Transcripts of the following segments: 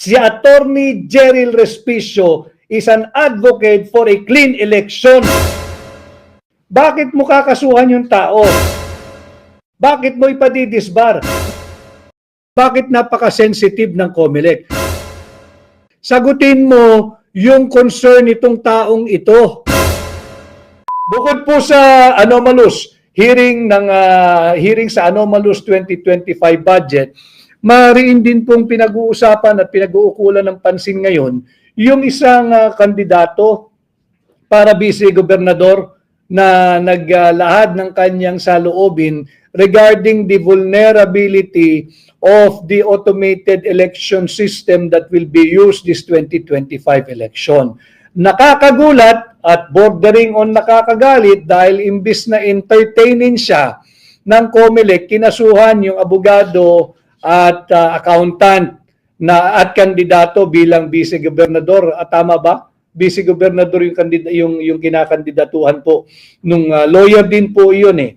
Si Attorney Jerrel Respicio is an advocate for a clean election. Bakit mo kakasuhan yung tao? Bakit mo ipadidisbar? Bakit napaka-sensitive ng COMELEC? Sagutin mo yung concern nitong taong ito. Bukod po sa anomalous hearing sa anomalous 2025 budget, mariin din pong pinag-uusapan at pinag-uukulan ng pansin ngayon yung isang kandidato para vice-gobernador na naglahad ng kanyang saloobin regarding the vulnerability of the automated election system that will be used this 2025 election. Nakakagulat at bordering on nakakagalit dahil imbis na entertainin siya ng COMELEC, kinasuhan yung abogado at accountant na at kandidato bilang vice-gobernador. At tama ba? Vice-gobernador yung kinakandidatuhan po nung lawyer din po iyon eh.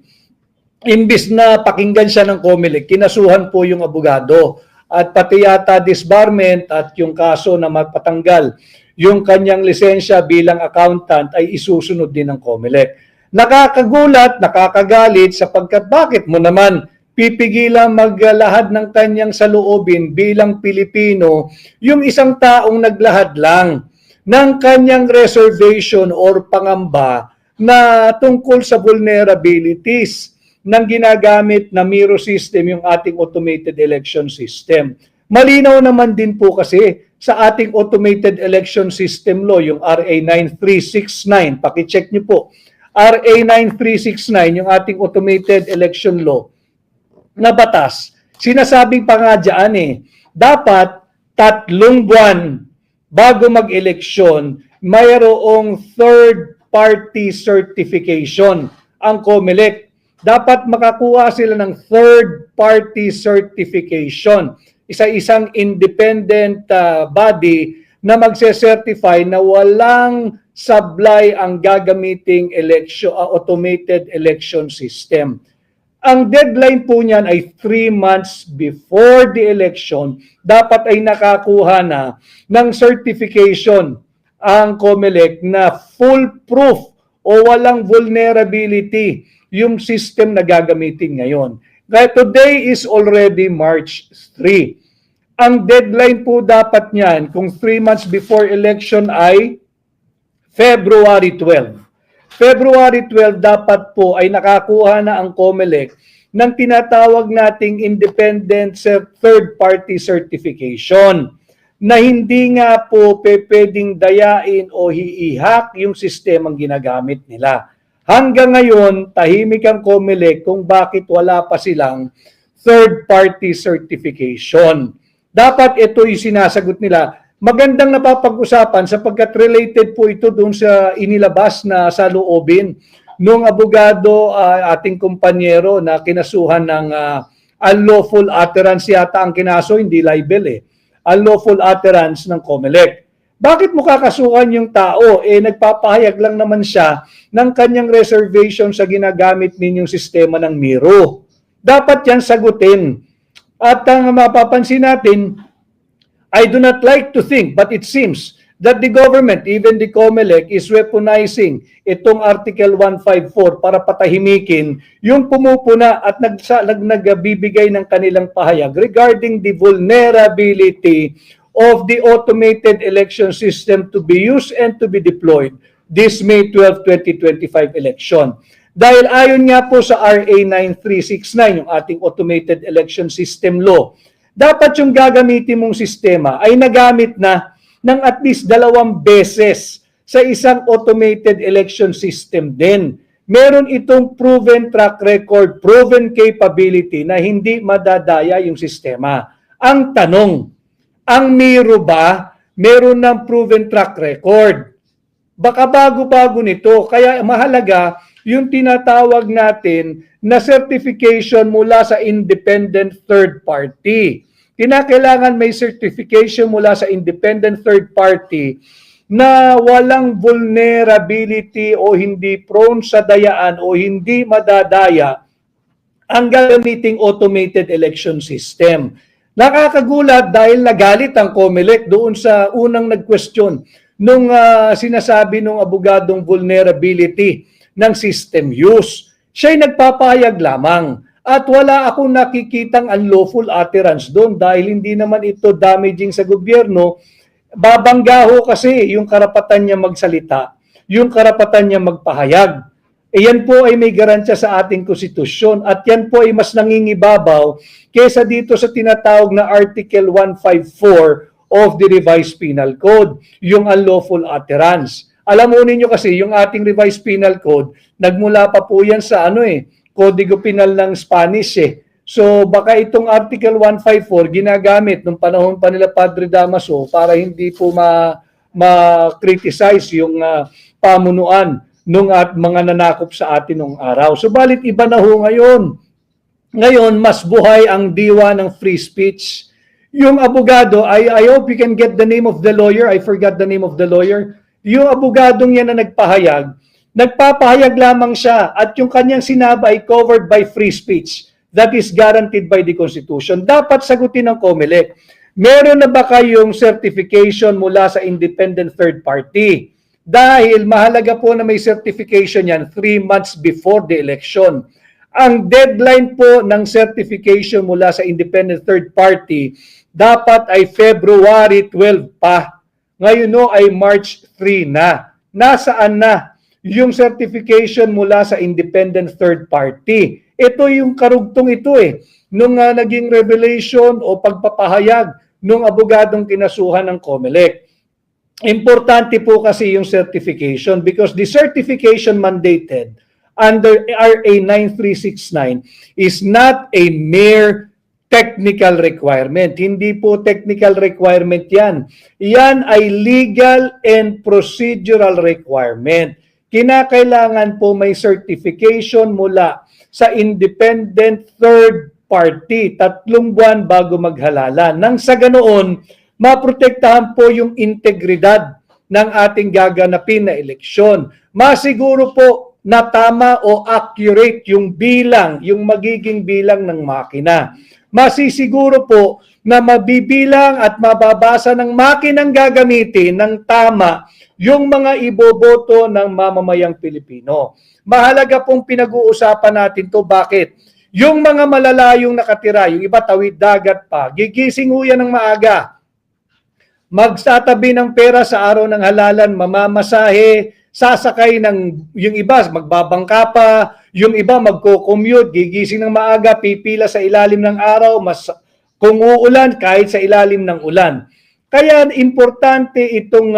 Imbis na pakinggan siya ng COMELEC, kinasuhan po yung abogado at pati yata disbarment at yung kaso na mapatanggal yung kanyang lisensya bilang accountant ay isusunod din ng COMELEC. Nakakagulat, nakakagalit sapagkat bakit mo naman pipigilan maglahad ng kanyang saloobin bilang Pilipino yung isang taong naglahad lang ng kanyang reservation or pangamba na tungkol sa vulnerabilities ng ginagamit na Miro system, yung ating automated election system. Malinaw naman din po kasi sa ating automated election system law, yung RA 9369, pakicheck nyo po, RA 9369, yung ating automated election law na batas, sinasabing pa nga dyan dapat 3 buwan bago mag-eleksyon, mayroong third-party certification ang COMELEC. Dapat makakuha sila ng third-party certification. Isa-isang independent body na magse-certify na walang sablay ang gagamiting automated election system. Ang deadline po niyan ay 3 months before the election. Dapat ay nakakuha na ng certification ang COMELEC na foolproof o walang vulnerability yung system na gagamitin ngayon. Today is already March 3. Ang deadline po dapat niyan kung 3 months before election ay February 12. February 12 dapat po ay nakakuha na ang COMELEC ng tinatawag nating independent third-party certification na hindi nga po pwedeng dayain o hiihak yung sistemang ginagamit nila. Hanggang ngayon, tahimik ang COMELEC kung bakit wala pa silang third-party certification. Dapat ito yung sinasagot nila. Magandang napapag-usapan sapagkat related po ito doon sa inilabas na saloobin nung abogado ating kumpanyero na kinasuhan ng unlawful utterance yata ang kinaso, hindi libel unlawful utterance ng COMELEC. Bakit mo kakasuhan yung tao? Nagpapahayag lang naman siya ng kanyang reservation sa ginagamit ninyong sistema ng Miro. Dapat yan sagutin. At ang mapapansin natin, I do not like to think, but it seems that the government, even the COMELEC, is weaponizing itong Article 154 para patahimikin yung pumupuna at nagbibigay ng kanilang pahayag regarding the vulnerability of the automated election system to be used and to be deployed this May 12, 2025 election. Dahil ayon nga po sa RA 9369, yung ating automated election system law, dapat yung gagamitin mong sistema ay nagamit na ng at least 2 beses sa isang automated election system din. Meron itong proven track record, proven capability na hindi madadaya yung sistema. Ang tanong, ang Miro ba meron ng proven track record? Baka bago-bago nito. Kaya mahalaga yung tinatawag natin na certification mula sa independent third party. Kinakailangan may certification mula sa independent third party na walang vulnerability o hindi prone sa dayaan o hindi madadaya ang gagamiting automated election system. Nakakagulat dahil nagalit ang COMELEC doon sa unang nag-question nung sinasabi ng abogadong vulnerability ng system use. Siya'y nagpapahayag lamang at wala akong nakikitang unlawful utterance doon dahil hindi naman ito damaging sa gobyerno. Babanggaho kasi yung karapatan niya magsalita, yung karapatan niya magpahayag. Yan po ay may garantiya sa ating konstitusyon at yan po ay mas nangingibabaw kaysa dito sa tinatawag na Article 154 of the Revised Penal Code, yung unlawful utterance. Alam mo ninyo kasi yung ating Revised Penal Code, nagmula pa po yan sa Kodigo Penal ng Spanish So baka itong Article 154 ginagamit nung panahon pa nila Padre Damaso para hindi po ma-criticize yung pamunuan nung mga nanakop sa atin nung araw. Subalit iba na ho ngayon. Ngayon, mas buhay ang diwa ng free speech. Yung abogado, I hope you can get the name of the lawyer. I forgot the name of the lawyer. Yung abogadong yan na nagpapahayag lamang siya at yung kanyang sinaba ay covered by free speech that is guaranteed by the Constitution. Dapat sagutin ng COMELEC. Meron na ba kayong certification mula sa independent third party? Dahil mahalaga po na may certification yan 3 months before the election. Ang deadline po ng certification mula sa independent third party dapat ay February 12 pa. Ngayon ay March 3 na. Nasaan na yung certification mula sa independent third party? Ito yung karugtong ito nung naging revelation o pagpapahayag nung abogadong kinasuhan ng COMELEC. Importante po kasi yung certification because the certification mandated under RA 9369 is not a mere technical requirement. Hindi po technical requirement yan. Yan ay legal and procedural requirement. Kinakailangan po may certification mula sa independent third party, 3 buwan bago maghalala. Nang sa ganoon, maprotektahan po yung integridad ng ating gaganapin na eleksyon. Masiguro po na tama o accurate yung bilang, yung magiging bilang ng makina. Masisiguro po na mabibilang at mababasa ng makinang gagamitin ng tama yung mga iboboto ng mamamayang Pilipino. Mahalaga pong pinag-uusapan natin to. Bakit? Yung mga malalayong nakatira, yung iba tawid dagat pa, gigising ho yan ng maaga. Magtatabi ng pera sa araw ng halalan, mamamasahe, sasakay ng, yung iba magbabangka pa, yung iba magko-commute, gigising ng maaga, pipila sa ilalim ng araw, kung uulan, kahit sa ilalim ng ulan. Kaya importante itong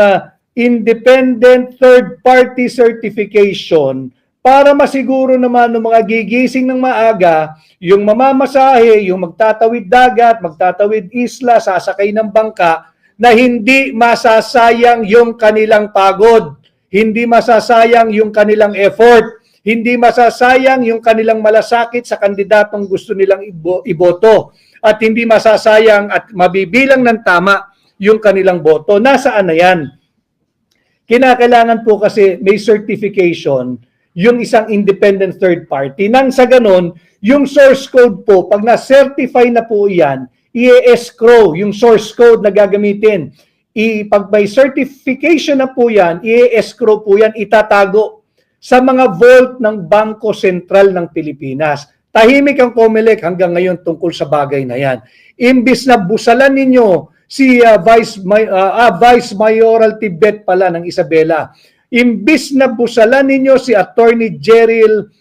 independent third-party certification para masiguro naman ng mga gigising ng maaga, yung mamamasahe, yung magtatawid dagat, magtatawid isla, sasakay ng bangka, na hindi masasayang yung kanilang pagod, hindi masasayang yung kanilang effort, hindi masasayang yung kanilang malasakit sa kandidatong gusto nilang iboto, at hindi masasayang at mabibilang ng tama yung kanilang boto. Nasaan na yan? Kinakailangan po kasi may certification yung isang independent third party. Nang sa ganon, yung source code po, pag na-certify na po yan, i-escrow yung source code na gagamitin. Pag may certification na po yan, i-escrow po yan, itatago sa mga vault ng Bangko Sentral ng Pilipinas. Tahimik ang COMELEC hanggang ngayon tungkol sa bagay na yan. Imbis na busalan ninyo si Vice Mayoral Tibet pala ng Isabela, imbis na busalan ninyo si Attorney Jeryl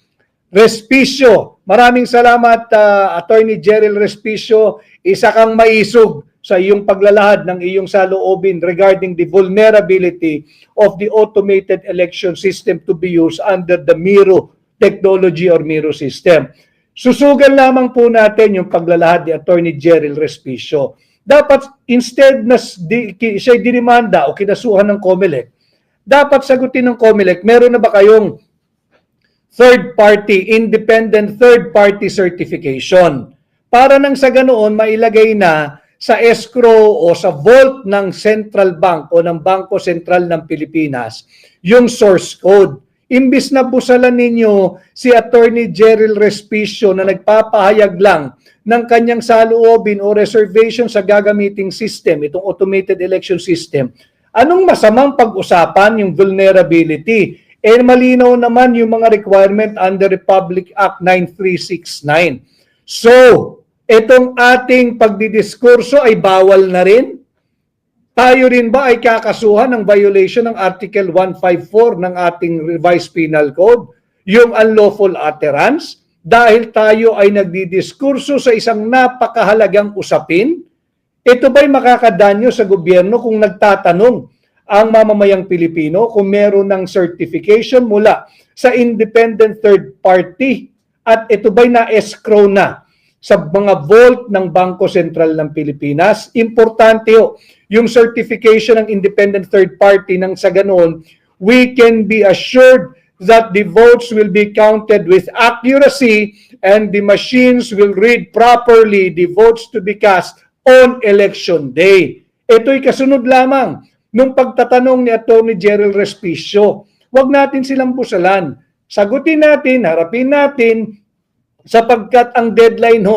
Respicio. Maraming salamat, Attorney Jeryl Respicio. Isa kang maisog sa iyong paglalahad ng iyong saloobin regarding the vulnerability of the automated election system to be used under the Miro technology or Miro system. Susugan lamang po natin yung paglalahad ni Attorney Jeryl Respicio. Dapat instead na siya'y dinimanda o kinasuhan ng COMELEC, dapat sagutin ng COMELEC, meron na ba kayong third party, independent third party certification? Para nang sa ganoon, mailagay na sa escrow o sa vault ng Central Bank o ng Bangko Sentral ng Pilipinas yung source code. Imbis na busalan ninyo si Attorney Jerrel Respicio na nagpapahayag lang ng kanyang saloobin o reservation sa gagamiting system, itong automated election system, anong masamang pag-usapan yung vulnerability? Eh malinaw naman yung mga requirement under Republic Act 9369. So, itong ating pagdidiskurso ay bawal na rin? Tayo rin ba ay kakasuhan ng violation ng Article 154 ng ating Revised Penal Code, yung unlawful utterance, dahil tayo ay nagdidiskurso sa isang napakahalagang usapin? Ito ba'y makakadanyo sa gobyerno kung nagtatanong ang mamamayang Pilipino kung meron ng certification mula sa independent third party at ito ba'y na-escrow na sa mga vault ng Bangko Sentral ng Pilipinas? Importante yung certification ng independent third party nang sa ganoon, we can be assured that the votes will be counted with accuracy and the machines will read properly the votes to be cast on election day. Ito'y kasunod lamang nung pagtatanong ni Attorney Jerrel Respicio. Huwag natin silang busalan. Sagutin natin, harapin natin, sapagkat ang deadline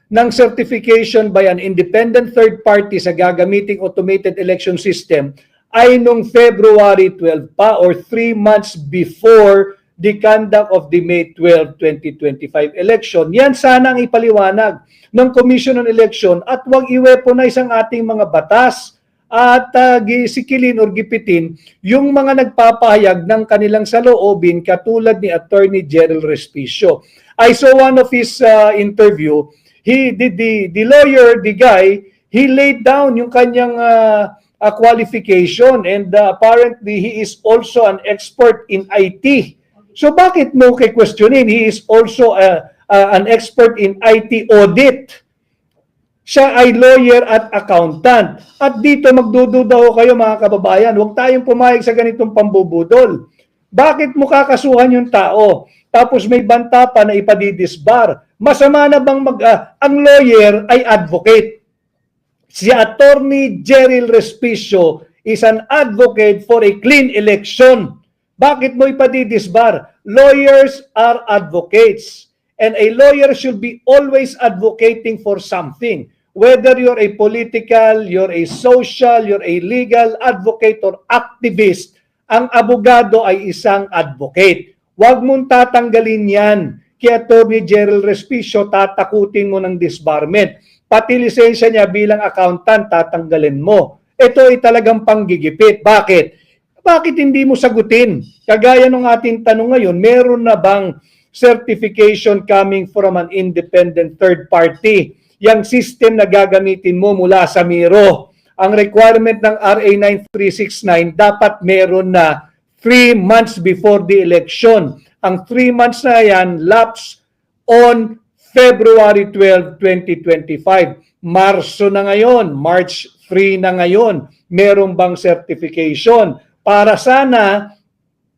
ng certification by an independent third party sa gagamiting automated election system ay nung February 12 pa or 3 months before the conduct of the May 12, 2025 election. Yan sana ang ipaliwanag ng Commission on Election at huwag i-weaponize ang ating mga batas at gisikilin or gipitin yung mga nagpapahayag ng kanilang saloobin katulad ni Attorney Jerrel Respicio. I saw one of his interview. The lawyer, the guy, he laid down yung kanyang qualification and apparently he is also an expert in IT. So bakit mo questionin? He is also an expert in IT audit. Siya ay lawyer at accountant. At dito magdududa ho kayo mga kababayan, huwag tayong pumayag sa ganitong pambubudol. Bakit mo kakasuhan yung tao? Tapos may banta pa na ipadidisbar. Masama na bang ang lawyer ay advocate? Si Attorney Jerrel Respicio is an advocate for a clean election. Bakit mo ipadidisbar? Lawyers are advocates. And a lawyer should be always advocating for something. Whether you're a political, you're a social, you're a legal advocate or activist, ang abogado ay isang advocate. Huwag mong tatanggalin yan. Kaya Attorney Jerrel Respicio, tatakutin mo ng disbarment. Pati lisensya niya bilang accountant, tatanggalin mo. Ito ay talagang panggigipit. Bakit? Bakit hindi mo sagutin? Kagaya ng ating tanong ngayon, meron na bang certification coming from an independent third party? Yang system na gagamitin mo mula sa Miro. Ang requirement ng RA 9369, dapat meron na 3 months before the election. Ang 3 months na yan, lapse on February 12, 2025. Marso na ngayon, March 3 na ngayon. Meron bang certification? Para sana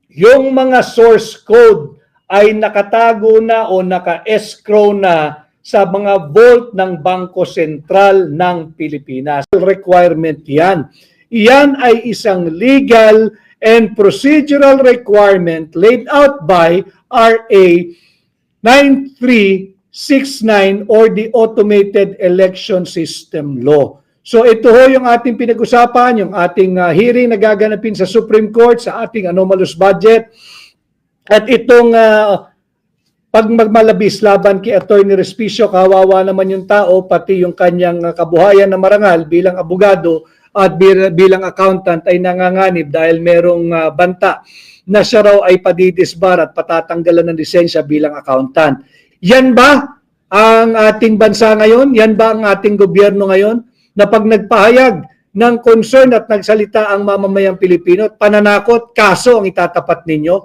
yung mga source code ay nakatago na o naka-escrow na sa mga vault ng Bangko Sentral ng Pilipinas. Requirement yan. Yan ay isang legal and procedural requirement laid out by RA 9369 or the Automated Election System Law. So ito ho yung ating pinag-usapan, yung ating hearing na gaganapin sa Supreme Court sa ating anomalous budget. At itong pag magmalabis laban kay Attorney Respicio, kawawa naman yung tao, pati yung kanyang kabuhayan na marangal bilang abogado at bilang accountant ay nanganganib dahil merong banta na siya raw ay padidisbar at patatanggalan ng lisensya bilang accountant. Yan ba ang ating bansa ngayon? Yan ba ang ating gobyerno ngayon? Na pag nagpahayag ng concern at nagsalita ang mamamayang Pilipino at pananakot, kaso ang itatapat ninyo?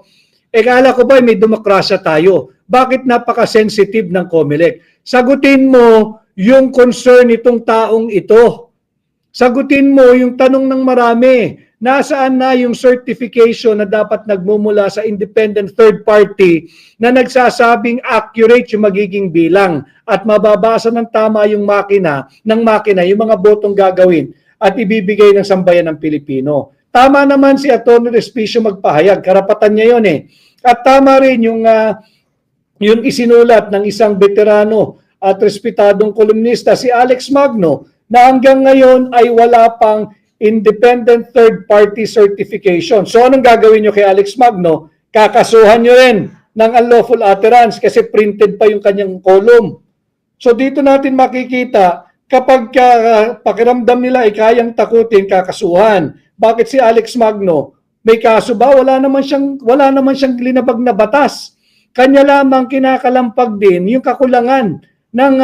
Kala ko ba may demokrasya tayo? Bakit napaka-sensitive ng COMELEC? Sagutin mo yung concern nitong taong ito. Sagutin mo yung tanong ng marami. Nasaan na yung certification na dapat nagmumula sa independent third party na nagsasabing accurate yung magiging bilang at mababasa ng tama yung makina, yung mga botong gagawin at ibibigay ng sambayan ng Pilipino. Tama naman si Attorney Respicio magpahayag. Karapatan niya yun eh. At tama rin yung isinulat ng isang veterano at respetadong kolumnista, si Alex Magno, na hanggang ngayon ay wala pang independent third-party certification. So anong gagawin nyo kay Alex Magno? Kakasuhan nyo rin ng unlawful utterance kasi printed pa yung kanyang column. So dito natin makikita, kapag pakiramdam nila ay kayang takutin, kakasuhan. Bakit si Alex Magno? May kaso ba? Wala naman siyang linabag na batas. Kanya lamang kinakalampag din yung kakulangan ng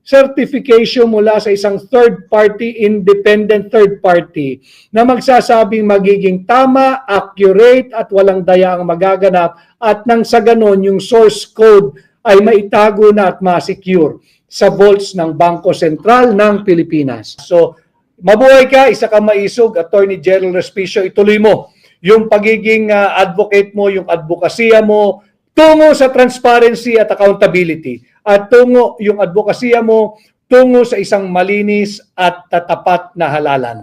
certification mula sa isang third party, independent third party na magsasabing magiging tama, accurate at walang daya ang magaganap at nang sa ganon yung source code ay maitago na at ma-secure sa vaults ng Bangko Sentral ng Pilipinas. So, mabuhay ka, isa ka maisog, Attorney Gerald Respicio, ituloy mo yung pagiging advocate mo, yung advokasya mo, tungo sa transparency at accountability at tungo yung advokasya mo tungo sa isang malinis at tatapat na halalan.